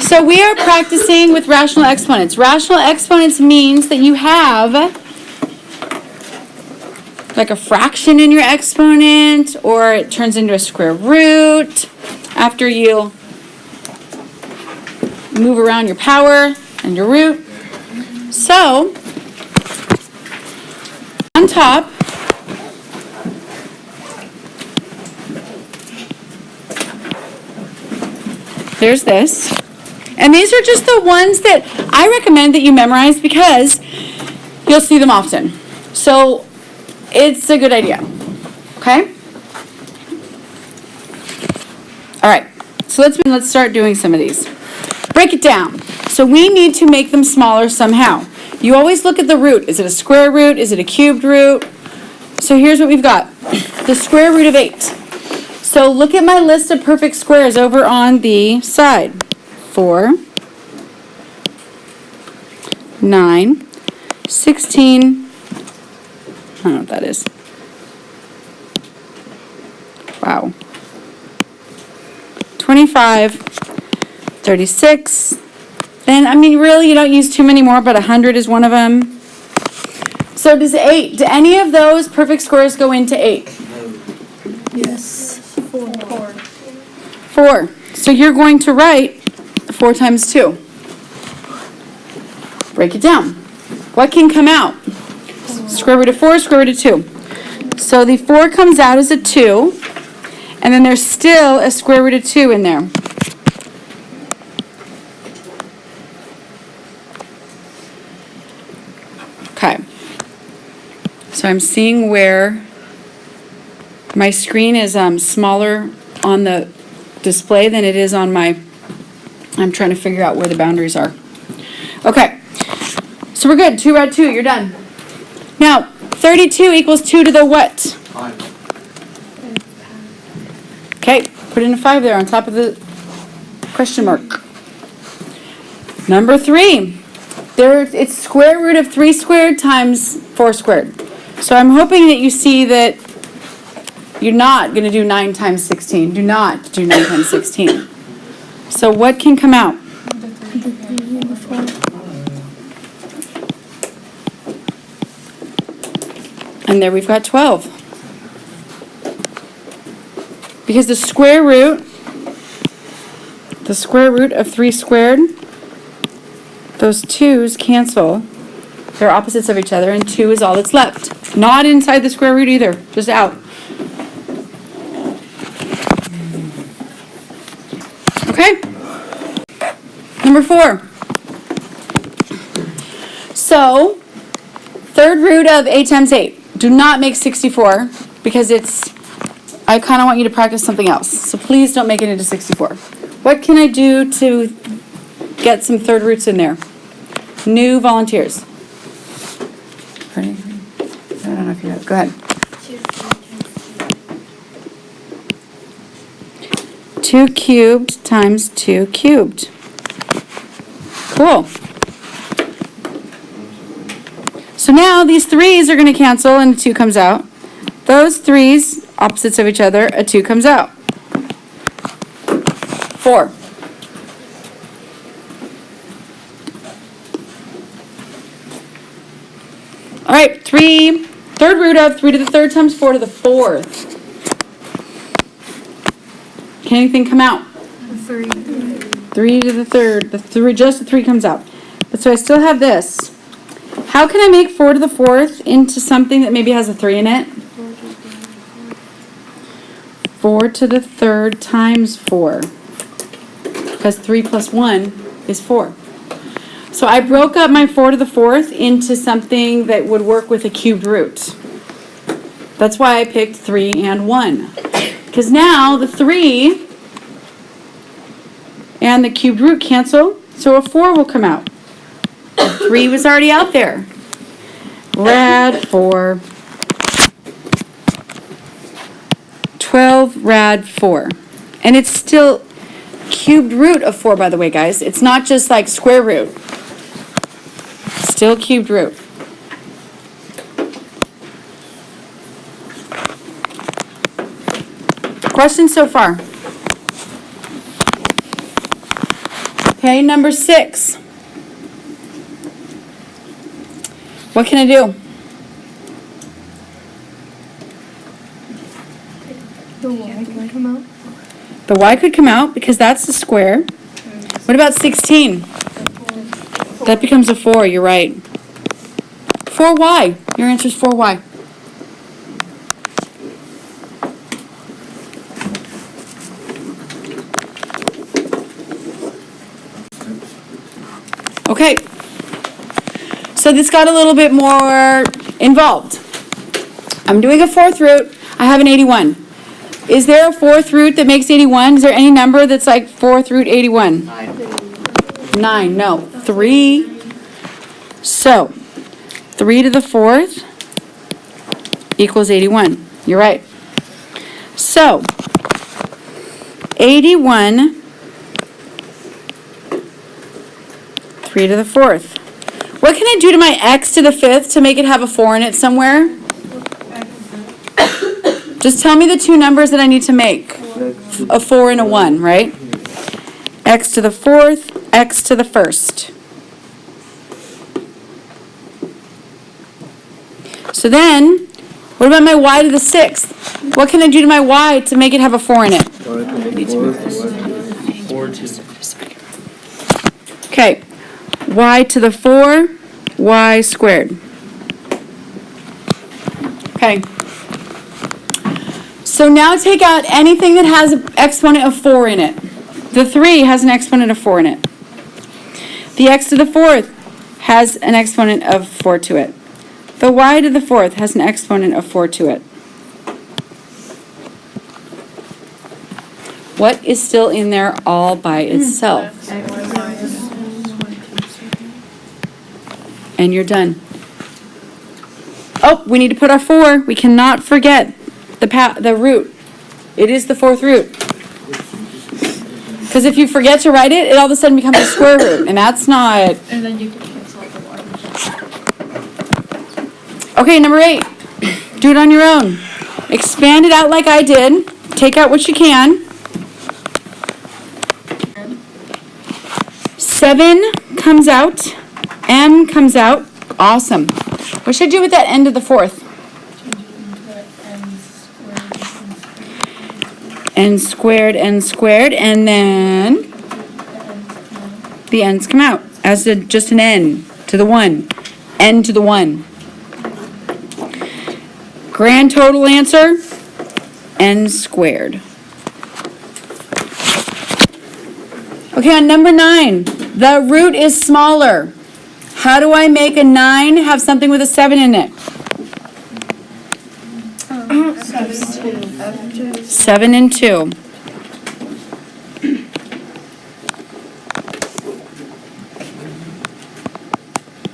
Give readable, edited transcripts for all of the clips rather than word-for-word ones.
So we are practicing with rational exponents. Rational exponents means that you have like a fraction in your exponent, or it turns into a square root after you move around your power and your root. So, on top, there's this. And these are just the ones that I recommend that you memorize because you'll see them often. So, it's a good idea. Okay? All right. So let's start doing some of these. Break it down. So we need to make them smaller somehow. You always look at the root. Is it a square root? Is it a cubed root? So here's what we've got. The square root of 8. So look at my list of perfect squares over on the side. 4, 9, 16, I don't know what that is. Wow. 25, 36. Then, I mean, really, you don't use too many more, but 100 is one of them. So does 8. Do any of those perfect squares go into 8? Yes. 4. 4. So you're going to write 4 times 2. Break it down. What can come out? Square root of 4, square root of 2. So the 4 comes out as a 2, and then there's still a square root of 2 in there. Okay. So I'm seeing where my screen is smaller on the display than it is on my, I'm trying to figure out where the boundaries are. Okay. So we're good. 2 rad 2, you're done. Now, 32 equals 2 to the what? 5. Okay, put in a 5 there on top of the question mark. Number 3. It's square root of 3 squared times 4 squared. So I'm hoping that you see that you're not going to do 9 times 16. Do not do 9 times 16. So what can come out? The 3 and the 4. And there we've got 12. Because the square root of 3 squared, those 2's cancel. They're opposites of each other, and 2 is all that's left. Not inside the square root either, just out. Okay? Number 4. So, third root of 8 times 8. Do not make 64 because I kind of want you to practice something else. So please don't make it into 64. What can I do to get some third roots in there? New volunteers. Ready? I don't know if you have. Go ahead. 2 cubed times 2 cubed. Cool. So now these 3's are going to cancel and a 2 comes out. Those 3's, opposites of each other, a 2 comes out. 4. All right, third root of 3 to the 3rd times 4 to the 4th. Can anything come out? 3. 3 to the 3rd. Just the 3 comes out. But so I still have this. How can I make 4 to the 4th into something that maybe has a 3 in it? 4 to the 3rd times 4. Because 3 plus 1 is 4. So I broke up my 4 to the 4th into something that would work with a cubed root. That's why I picked 3 and 1. Because now the 3 and the cubed root cancel, so a 4 will come out. 3 was already out there. Rad 4. 12 rad 4. And it's still cubed root of 4, by the way, guys. It's not just like square root. Still cubed root. Questions so far? Okay, number 6. What can I do? The Y can come out. The y could come out because that's the square. What about 16? That becomes a 4, you're right. 4y. Your answer is 4y. Okay. So this got a little bit more involved. I'm doing a 4th root. I have an 81. Is there a 4th root that makes 81? Is there any number that's like 4th root 81? 9. No. 3. So, 3 to the 4th equals 81. You're right. So, 81, 3 to the 4th. What can I do to my x to the 5th to make it have a 4 in it somewhere? Just tell me the two numbers that I need to make. A 4 and a 1, right? X to the 4th, x to the 1st. So then, what about my y to the 6th? What can I do to my y to make it have a 4 in it? Okay, y to the 4, y squared. Okay. So now take out anything that has an exponent of 4 in it. The 3 has an exponent of 4 in it. The x to the 4th has an exponent of 4 to it. The y to the 4th has an exponent of 4 to it. What is still in there all by itself? And you're done. Oh, we need to put our 4. We cannot forget the root. It is the 4th root. Because if you forget to write it, it all of a sudden becomes a square root, and that's not. And then you can cancel out the y. Okay, number 8. Do it on your own. Expand it out like I did. Take out what you can. 7 comes out. M comes out. Awesome. What should I do with that end of the 4th? N squared, and then the n's come out as just an n to the 1. N to the 1. Grand total answer, n squared. Okay, on number 9, the root is smaller. How do I make a 9 have something with a 7 in it? 7 and 2.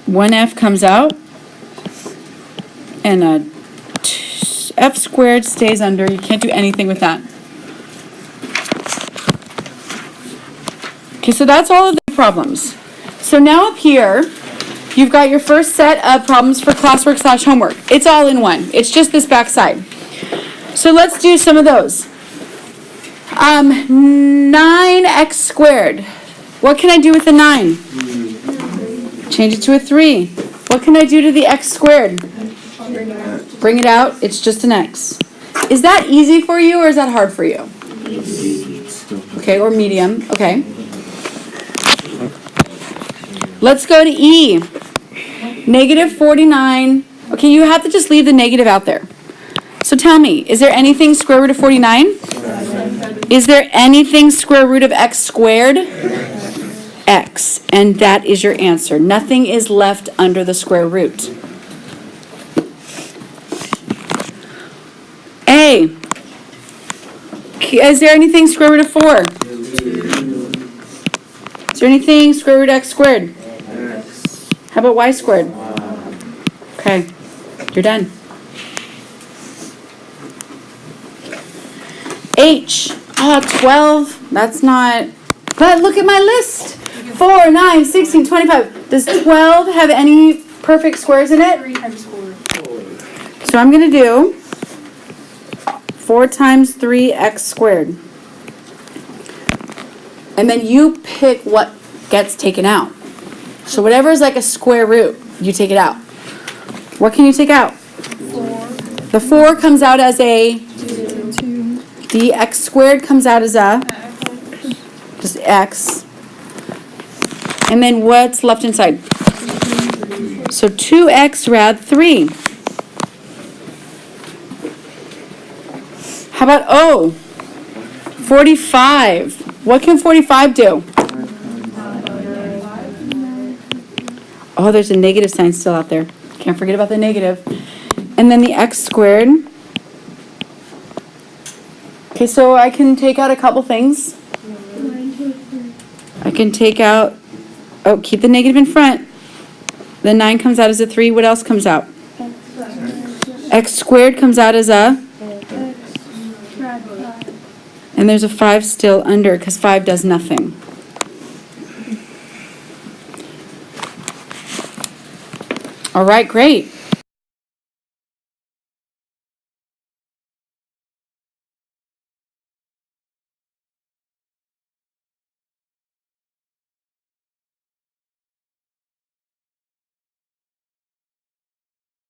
One F comes out, and a F squared stays under. You can't do anything with that. Okay, so that's all of the problems. So now up here, you've got your first set of problems for classwork/homework. It's all in one. It's just this back side. So let's do some of those. 9x squared. What can I do with the 9? Change it to a 3. What can I do to the x squared? Bring it out. It's just an x. Is that easy for you or is that hard for you? Okay, or medium. Okay. Let's go to E. Negative 49. Okay, you have to just leave the negative out there. So tell me, is there anything square root of 49? Is there anything square root of x squared? X. And that is your answer. Nothing is left under the square root. A. Is there anything square root of 4? Is there anything square root of x squared? How about y squared? Okay, you're done. H. 12. That's not. But look at my list. 4, 9, 16, 25. Does 12 have any perfect squares in it? 3 times 4. So I'm going to do 4 times 3x squared. And then you pick what gets taken out. So whatever is like a square root, you take it out. What can you take out? 4. The 4 comes out as a, 2. the x squared comes out as a, just x. And then what's left inside? So 2x rad 3. How about O? 45. What can 45 do? Oh, there's a negative sign still out there. Can't forget about the negative. And then the x squared. Okay, so I can take out a couple things. I can take out, oh, keep the negative in front. The 9 comes out as a 3. What else comes out? X squared comes out as a, and there's a 5 still under because 5 does nothing. All right, great.